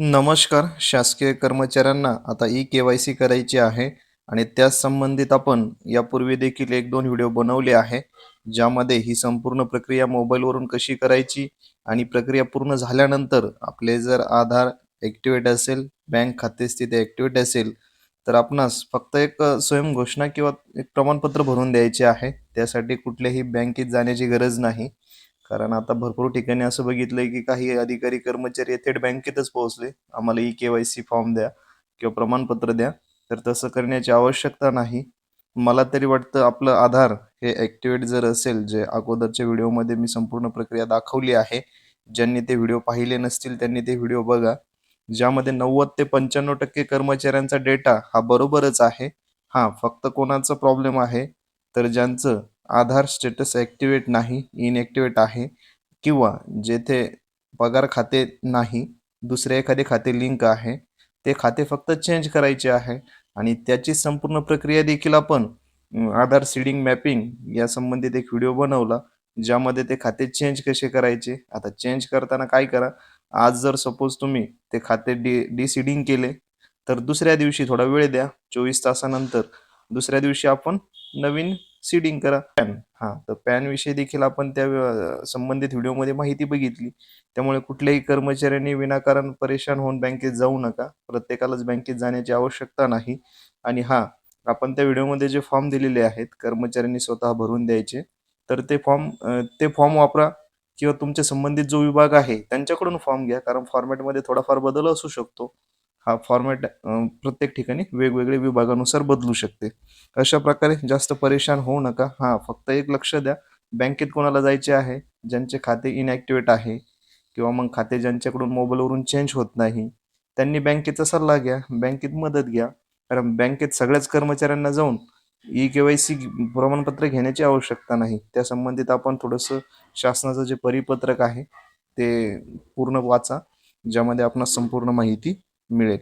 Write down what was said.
नमस्कार. शासकीय कर्मचाऱ्यांना आता ई-के-वाय-सी करायची आहे आणि त्याच संबंधित आपण यापूर्वी देखील 1-2 व्हिडिओ बनवले आहे. ज्यामध्ये ही संपूर्ण प्रक्रिया मोबाईलवरून कशी करायची आणि प्रक्रिया पूर्ण झाल्यानंतर आपले जर आधार ॲक्टिव्हेट असेल, बँक खाते स्थिती ॲक्टिव्हेट असेल, तर आपणास फक्त एक स्वयंघोषणा किंवा एक प्रमाणपत्र भरून द्यायचे आहे. त्यासाठी कुठल्याही बँकेत जाण्याची गरज नाही. कारण आता भरपूर ठिकाणी असं बघितलंय की काही अधिकारी कर्मचारी थेट बँकेतच पोहोचले. आम्हाला ई-के-वाय-सी फॉर्म द्या किंवा प्रमाणपत्र द्या. तर तसं करण्याची आवश्यकता नाही. मला तरी वाटतं आपलं आधार हे ॲक्टिव्हेट जर असेल, जे अगोदरच्या व्हिडिओमध्ये मी संपूर्ण प्रक्रिया दाखवली आहे. ज्यांनी ते व्हिडिओ पाहिले नसतील त्यांनी ते व्हिडिओ बघा. ज्यामध्ये 90 ते 95% कर्मचाऱ्यांचा डेटा हा बरोबरच आहे. हां, फक्त कोणाचा प्रॉब्लेम आहे, तर ज्यांचं आधार स्टेटस ॲक्टिव्हेट नाही, इनॲक्टिव्हेट आहे किंवा जेथे पगार खाते नाही, दुसरे एखादे खाते लिंक आहे, ते खाते फक्त चेंज करायचे आहे आणि त्याची संपूर्ण प्रक्रिया देखील आपण आधार सीडिंग मॅपिंग या संबंधित एक व्हिडिओ बनवला, ज्यामध्ये ते खाते चेंज कसे करायचे. आता चेंज करताना काय करा, आज जर सपोज तुम्ही ते खाते डिसीडिंग केले, तर दुसऱ्या दिवशी थोडा वेळ द्या. 24 तासानंतर दुसऱ्या दिवशी आपण नवीन सीडिंग करा. हां, तर पॅनविषयी देखील आपण त्या संबंधित व्हिडिओमध्ये माहिती बघितली. त्यामुळे कुठल्याही कर्मचाऱ्यांनी विनाकारण परेशान होऊन बँकेत जाऊ नका. प्रत्येकालाच बँकेत जाण्याची आवश्यकता नाही. आणि हां, आपण त्या व्हिडिओमध्ये जे फॉर्म दिलेले आहेत, कर्मचाऱ्यांनी स्वतः भरून द्यायचे. तर ते फॉर्म वापरा किंवा तुमच्या संबंधित जो विभाग आहे, त्यांच्याकडून फॉर्म घ्या. कारण फॉर्मॅटमध्ये थोडाफार बदल असू शकतो. हा फॉर्मॅट प्रत्येक ठिकाणी वेगवेगळे विभागानुसार बदलू शकते. अशा प्रकारे जास्त परेशान होऊ नका. हां, फक्त एक लक्ष द्या, बँकेत कोणाला जायचे आहे, ज्यांचे खाते इनॲक्टिव्हेट आहे किंवा मग खाते ज्यांच्याकडून मोबाईलवरून चेंज होत नाही, त्यांनी बँकेचा सल्ला घ्या, बँकेत मदत घ्या. कारण बँकेत सगळ्याच कर्मचाऱ्यांना जाऊन ई-के-वाय-सी प्रमाणपत्र घेण्याची आवश्यकता नाही. त्या संबंधित आपण थोडंसं शासनाचं जे परिपत्रक आहे, ते पूर्ण वाचा, ज्यामध्ये आपणास संपूर्ण माहिती मिळेल.